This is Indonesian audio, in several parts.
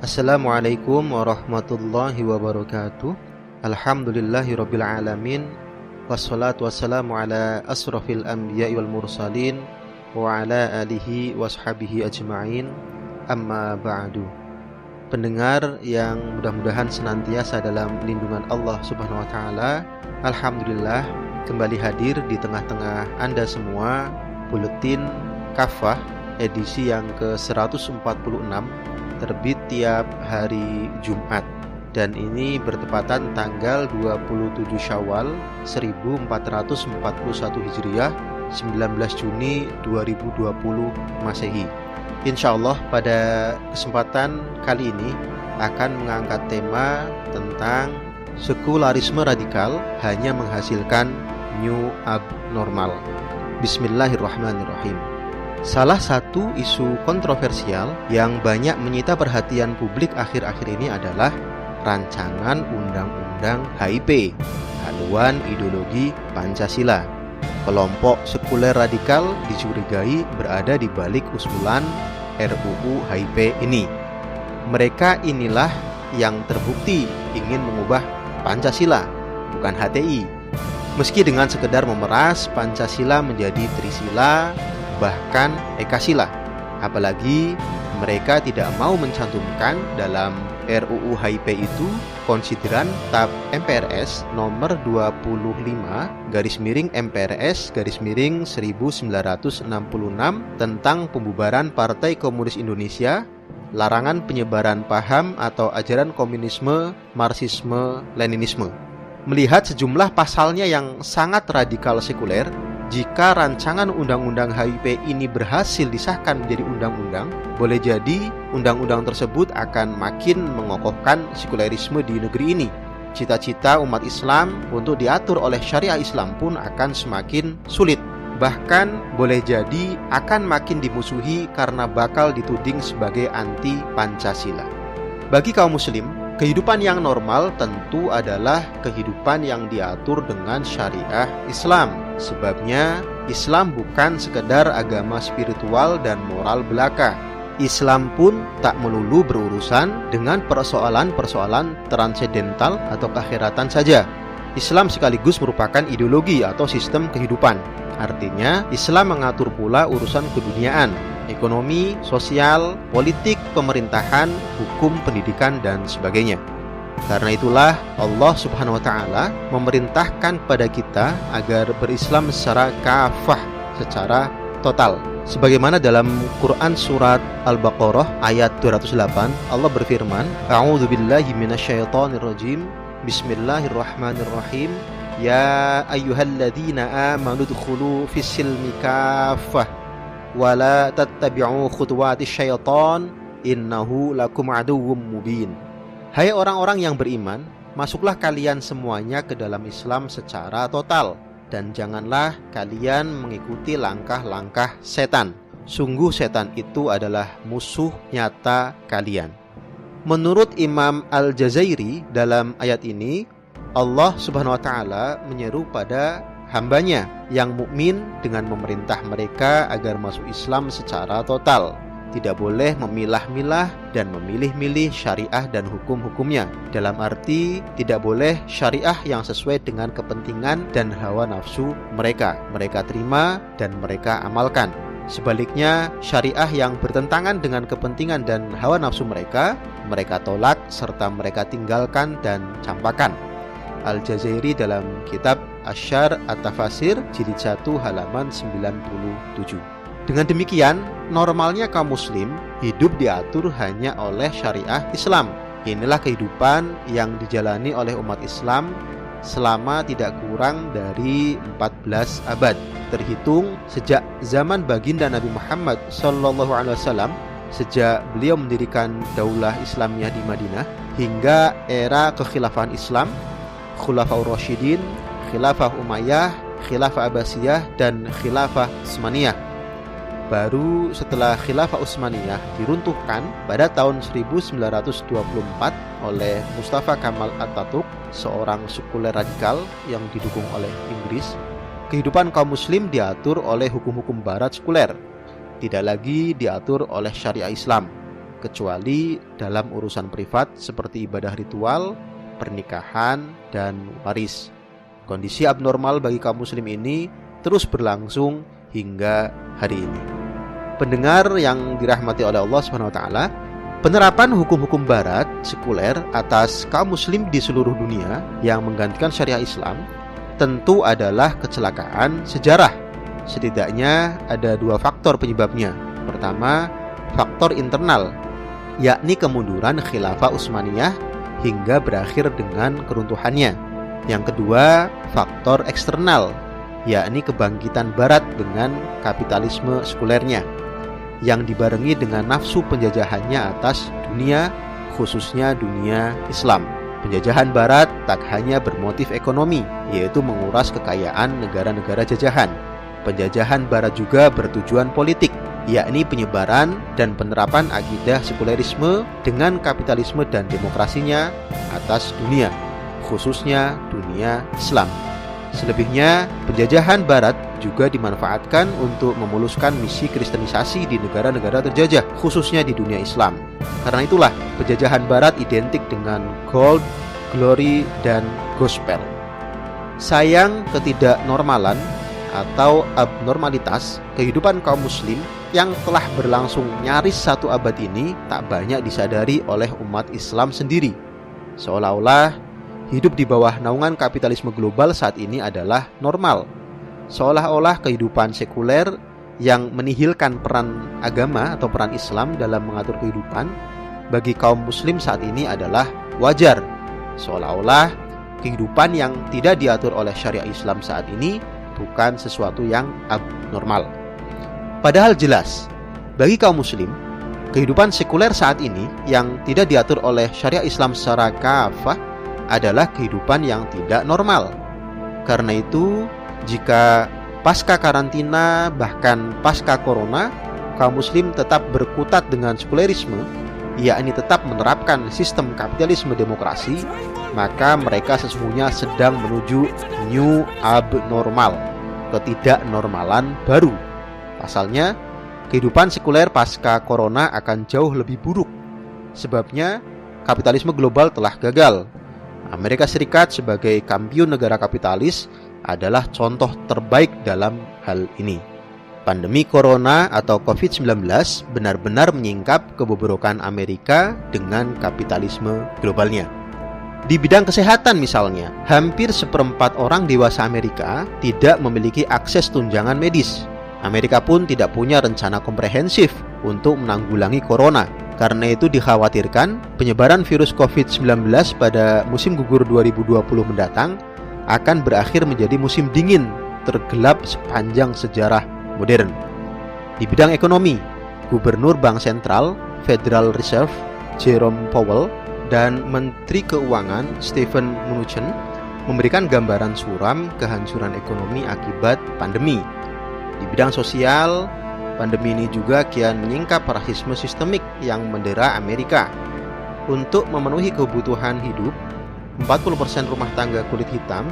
Assalamualaikum warahmatullahi wabarakatuh. Alhamdulillahirabbil alamin. Wassalatu wassalamu ala asrafil anbiya'i wal mursalin wa ala alihi washabihi ajma'in. Amma ba'du. Pendengar yang mudah-mudahan senantiasa dalam lindungan Allah Subhanahu wa taala. Alhamdulillah kembali hadir di tengah-tengah Anda semua Buletin Kafah edisi yang ke-146, terbit tiap hari Jumat, dan ini bertepatan tanggal 27 Syawal 1441 Hijriah, 19 Juni 2020 Masehi. Insyaallah pada kesempatan kali ini akan mengangkat tema tentang sekularisme radikal hanya menghasilkan new abnormal. Bismillahirrahmanirrahim. Salah satu isu kontroversial yang banyak menyita perhatian publik akhir-akhir ini adalah rancangan undang-undang HIP, haluan ideologi Pancasila. Kelompok sekuler radikal dicurigai berada di balik usulan RUU HIP ini. Mereka inilah yang terbukti ingin mengubah Pancasila, bukan HTI. Meski dengan sekedar memeras Pancasila menjadi Trisila, bahkan Ekasila. Apalagi mereka tidak mau mencantumkan dalam RUU HIP itu konsideran TAP MPRS nomor 25/MPRS/1966 tentang pembubaran Partai Komunis Indonesia, larangan penyebaran paham atau ajaran komunisme, marxisme, leninisme. Melihat sejumlah pasalnya yang sangat radikal sekuler, jika rancangan undang-undang HIP ini berhasil disahkan menjadi undang-undang, boleh jadi undang-undang tersebut akan makin mengokohkan sekulerisme di negeri ini. Cita-cita umat Islam untuk diatur oleh syariah Islam pun akan semakin sulit. Bahkan boleh jadi akan makin dimusuhi karena bakal dituding sebagai anti Pancasila. Bagi kaum muslim, kehidupan yang normal tentu adalah kehidupan yang diatur dengan syariah Islam. Sebabnya Islam bukan sekedar agama spiritual dan moral belaka. Islam pun tak melulu berurusan dengan persoalan-persoalan transendental atau keakhiratan saja. Islam sekaligus merupakan ideologi atau sistem kehidupan. Artinya Islam mengatur pula urusan keduniaan, ekonomi, sosial, politik, pemerintahan, hukum, pendidikan, dan sebagainya. Karena itulah Allah Subhanahu wa taala memerintahkan pada kita agar berislam secara kafah, secara total. Sebagaimana dalam Quran surat Al-Baqarah ayat 208, Allah berfirman, A'udzubillahi minasyaitonirrajim. Bismillahirrahmanirrahim. Ya ayyuhalladzina amanu dkhulu fis-silmi kafah wa la tattabi'u khutuwatis syaitan innahu lakum aduwwum mubin. Hai orang-orang yang beriman, masuklah kalian semuanya ke dalam Islam secara total, dan janganlah kalian mengikuti langkah-langkah setan. Sungguh setan itu adalah musuh nyata kalian. Menurut Imam Al-Jazairi dalam ayat ini, Allah Subhanahu wa taala menyeru pada hambanya yang mukmin dengan memerintah mereka agar masuk Islam secara total. Tidak boleh memilah-milah dan memilih-milih syariah dan hukum-hukumnya. Dalam arti tidak boleh syariah yang sesuai dengan kepentingan dan hawa nafsu mereka terima dan mereka amalkan. Sebaliknya, syariah yang bertentangan dengan kepentingan dan hawa nafsu mereka tolak serta mereka tinggalkan dan campakkan. Al-Jazairi dalam kitab Asyar At-Tafasir jilid 1 halaman 97. Dengan demikian, normalnya kaum muslim hidup diatur hanya oleh syariah Islam. Inilah kehidupan yang dijalani oleh umat Islam selama tidak kurang dari 14 abad. Terhitung sejak zaman baginda Nabi Muhammad SAW, sejak beliau mendirikan Daulah Islamiyah di Madinah, hingga era kekhilafahan Islam, Khulafaur Rasyidin, Khilafah Umayyah, Khilafah Abbasiyah, dan Khilafah Utsmaniyah. Baru setelah Khilafah Utsmaniyah diruntuhkan pada tahun 1924 oleh Mustafa Kamal Atatürk, seorang sekuler radikal yang didukung oleh Inggris, kehidupan kaum muslim diatur oleh hukum-hukum barat sekuler, tidak lagi diatur oleh syariah Islam. kecuali dalam urusan privat seperti ibadah ritual, pernikahan, dan waris. Kondisi abnormal bagi kaum muslim ini terus berlangsung hingga hari ini. Pendengar yang dirahmati oleh Allah SWT, penerapan hukum-hukum barat sekuler atas kaum muslim di seluruh dunia yang menggantikan syariah Islam tentu adalah kecelakaan sejarah. Setidaknya ada dua faktor penyebabnya. Pertama, faktor internal, yakni kemunduran Khilafah Utsmaniyah hingga berakhir dengan keruntuhannya. Yang kedua, faktor eksternal, yakni kebangkitan Barat dengan kapitalisme sekulernya, yang dibarengi dengan nafsu penjajahannya atas dunia, khususnya dunia Islam. Penjajahan Barat tak hanya bermotif ekonomi, yaitu menguras kekayaan negara-negara jajahan. Penjajahan Barat juga bertujuan politik, yakni penyebaran dan penerapan akidah sekulerisme dengan kapitalisme dan demokrasinya atas dunia, khususnya dunia Islam. Selebihnya, penjajahan Barat juga dimanfaatkan untuk memuluskan misi kristenisasi di negara-negara terjajah, khususnya di dunia Islam. Karena itulah, penjajahan Barat identik dengan gold, glory, dan gospel. Sayang, ketidaknormalan atau abnormalitas kehidupan kaum muslim yang telah berlangsung nyaris 1 abad ini tak banyak disadari oleh umat Islam sendiri. Seolah-olah hidup di bawah naungan kapitalisme global saat ini adalah normal. Seolah-olah kehidupan sekuler yang menihilkan peran agama atau peran Islam dalam mengatur kehidupan bagi kaum muslim saat ini adalah wajar. Seolah-olah kehidupan yang tidak diatur oleh syariah Islam saat ini bukan sesuatu yang abnormal. Padahal jelas, bagi kaum muslim, kehidupan sekuler saat ini yang tidak diatur oleh syariah Islam secara kafah adalah kehidupan yang tidak normal. Karena itu, jika pasca karantina bahkan pasca corona, kaum muslim tetap berkutat dengan sekulerisme, yakni tetap menerapkan sistem kapitalisme demokrasi, maka mereka sesungguhnya sedang menuju new abnormal, ketidaknormalan baru. Pasalnya, kehidupan sekuler pasca corona akan jauh lebih buruk. Sebabnya, kapitalisme global telah gagal. Amerika Serikat sebagai kampiun negara kapitalis adalah contoh terbaik dalam hal ini. Pandemi corona atau COVID-19 benar-benar menyingkap kebobrokan Amerika dengan kapitalisme globalnya. Di bidang kesehatan misalnya, hampir 1/4 orang dewasa Amerika tidak memiliki akses tunjangan medis. Amerika pun tidak punya rencana komprehensif untuk menanggulangi corona. Karena itu dikhawatirkan penyebaran virus COVID-19 pada musim gugur 2020 mendatang akan berakhir menjadi musim dingin tergelap sepanjang sejarah modern. Di bidang ekonomi, Gubernur Bank Sentral Federal Reserve Jerome Powell dan Menteri Keuangan Steven Mnuchin memberikan gambaran suram kehancuran ekonomi akibat pandemi. Di bidang sosial, pandemi ini juga kian menyingkap rasisme sistemik yang mendera Amerika. Untuk memenuhi kebutuhan hidup, 40% rumah tangga kulit hitam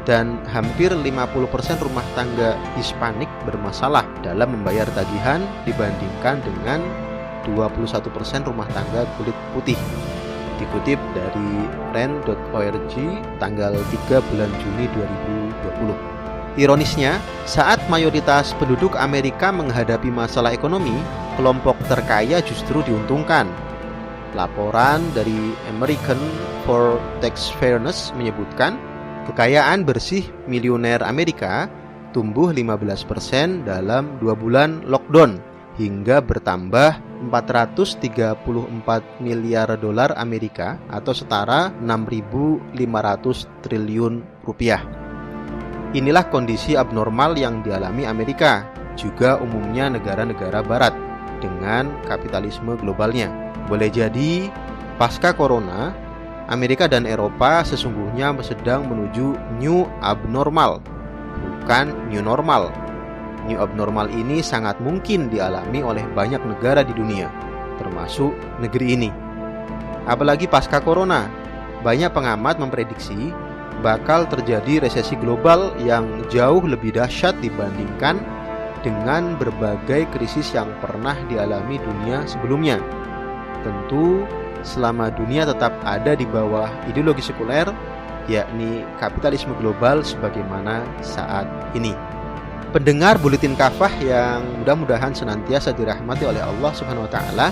dan hampir 50% rumah tangga Hispanik bermasalah dalam membayar tagihan dibandingkan dengan 21% rumah tangga kulit putih. Dikutip dari rand.org tanggal 3 bulan Juni 2020. Ironisnya, saat mayoritas penduduk Amerika menghadapi masalah ekonomi, kelompok terkaya justru diuntungkan. Laporan dari American for Tax Fairness menyebutkan, kekayaan bersih miliuner Amerika tumbuh 15% dalam 2 bulan lockdown hingga bertambah 434 miliar dolar Amerika atau setara 6.500 triliun rupiah. Inilah kondisi abnormal yang dialami Amerika, juga umumnya negara-negara barat dengan kapitalisme globalnya. Boleh jadi, pasca corona, Amerika dan Eropa sesungguhnya sedang menuju new abnormal, bukan new normal. New abnormal ini sangat mungkin dialami oleh banyak negara di dunia, termasuk negeri ini. Apalagi pasca corona, banyak pengamat memprediksi bakal terjadi resesi global yang jauh lebih dahsyat dibandingkan dengan berbagai krisis yang pernah dialami dunia sebelumnya. Tentu selama dunia tetap ada di bawah ideologi sekuler, yakni kapitalisme global sebagaimana saat ini. Pendengar Buletin Kafah yang mudah-mudahan senantiasa dirahmati oleh Allah Subhanahu wa taala,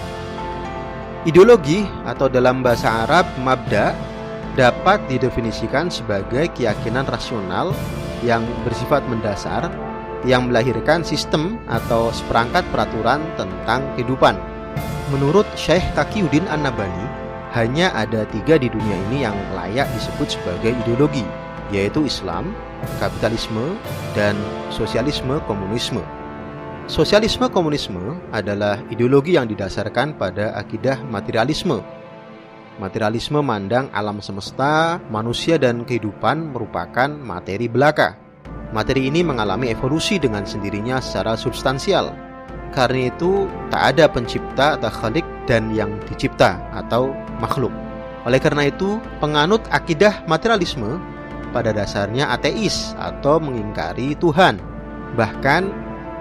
ideologi atau dalam bahasa Arab mabda dapat didefinisikan sebagai keyakinan rasional yang bersifat mendasar yang melahirkan sistem atau seperangkat peraturan tentang kehidupan. Menurut Syekh Taqiyuddin An-Nabhani, hanya ada 3 di dunia ini yang layak disebut sebagai ideologi, yaitu Islam, kapitalisme, dan sosialisme komunisme. Sosialisme komunisme adalah ideologi yang didasarkan pada akidah materialisme. Materialisme mandang alam semesta, manusia, dan kehidupan merupakan materi belaka. Materi ini mengalami evolusi dengan sendirinya secara substansial. Karena itu, tak ada pencipta atau khalik dan yang dicipta atau makhluk. Oleh karena itu, penganut akidah materialisme pada dasarnya ateis atau mengingkari Tuhan. Bahkan,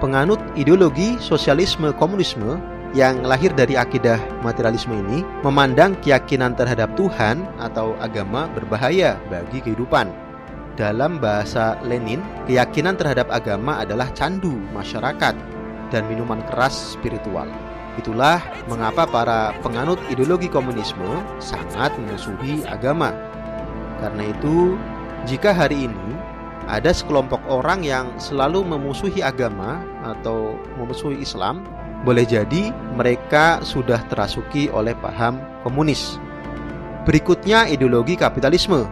penganut ideologi sosialisme komunisme yang lahir dari akidah materialisme ini memandang keyakinan terhadap Tuhan atau agama berbahaya bagi kehidupan. Dalam bahasa Lenin, keyakinan terhadap agama adalah candu masyarakat dan minuman keras spiritual. Itulah mengapa para penganut ideologi komunisme sangat memusuhi agama. Karena itu, jika hari ini ada sekelompok orang yang selalu memusuhi agama atau memusuhi Islam, boleh jadi mereka sudah terasuki oleh paham komunis. Berikutnya ideologi kapitalisme.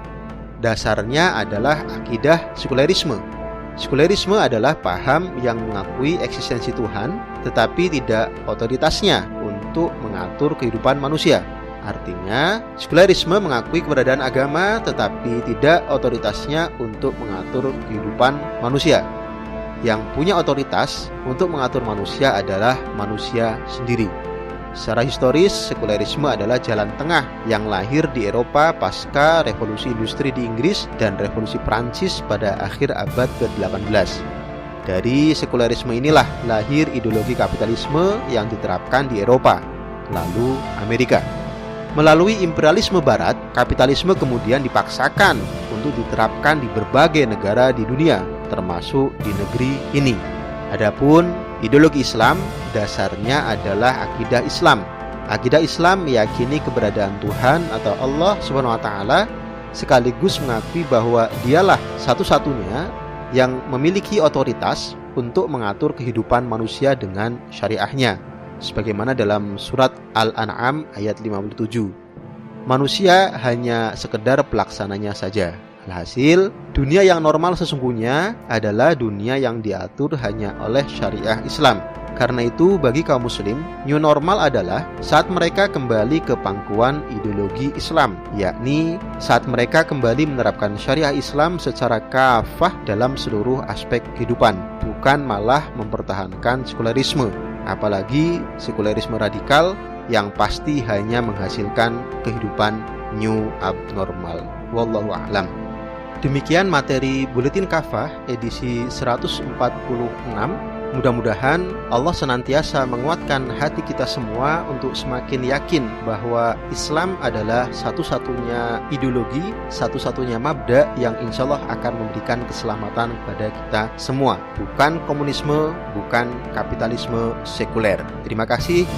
Dasarnya adalah akidah sekulerisme. Sekulerisme adalah paham yang mengakui eksistensi Tuhan, tetapi tidak otoritasnya untuk mengatur kehidupan manusia. Artinya, sekulerisme mengakui keberadaan agama, tetapi tidak otoritasnya untuk mengatur kehidupan manusia. Yang punya otoritas untuk mengatur manusia adalah manusia sendiri. Secara historis, sekulerisme adalah jalan tengah yang lahir di Eropa pasca revolusi industri di Inggris dan revolusi Prancis pada akhir abad ke-18. Dari sekulerisme inilah lahir ideologi kapitalisme yang diterapkan di Eropa, lalu Amerika. Melalui imperialisme barat, kapitalisme kemudian dipaksakan untuk diterapkan di berbagai negara di dunia, termasuk di negeri ini. Adapun ideologi Islam dasarnya adalah akidah Islam. Akidah Islam meyakini keberadaan Tuhan atau Allah Subhanahu wa taala, sekaligus mengakui bahwa Dialah satu-satunya yang memiliki otoritas untuk mengatur kehidupan manusia dengan syariahnya, sebagaimana dalam surat Al-An'am ayat 57. Manusia hanya sekedar pelaksananya saja. Alhasil, dunia yang normal sesungguhnya adalah dunia yang diatur hanya oleh syariah Islam. Karena itu, bagi kaum muslim, new normal adalah saat mereka kembali ke pangkuan ideologi Islam, yakni saat mereka kembali menerapkan syariah Islam secara kafah dalam seluruh aspek kehidupan, bukan malah mempertahankan sekulerisme, apalagi sekulerisme radikal yang pasti hanya menghasilkan kehidupan new abnormal. Wallahu a'lam. Demikian materi Buletin Kafah edisi 146. Mudah-mudahan Allah senantiasa menguatkan hati kita semua untuk semakin yakin bahwa Islam adalah satu-satunya ideologi, satu-satunya mabda yang insya Allah akan memberikan keselamatan kepada kita semua. Bukan komunisme, bukan kapitalisme sekuler. Terima kasih.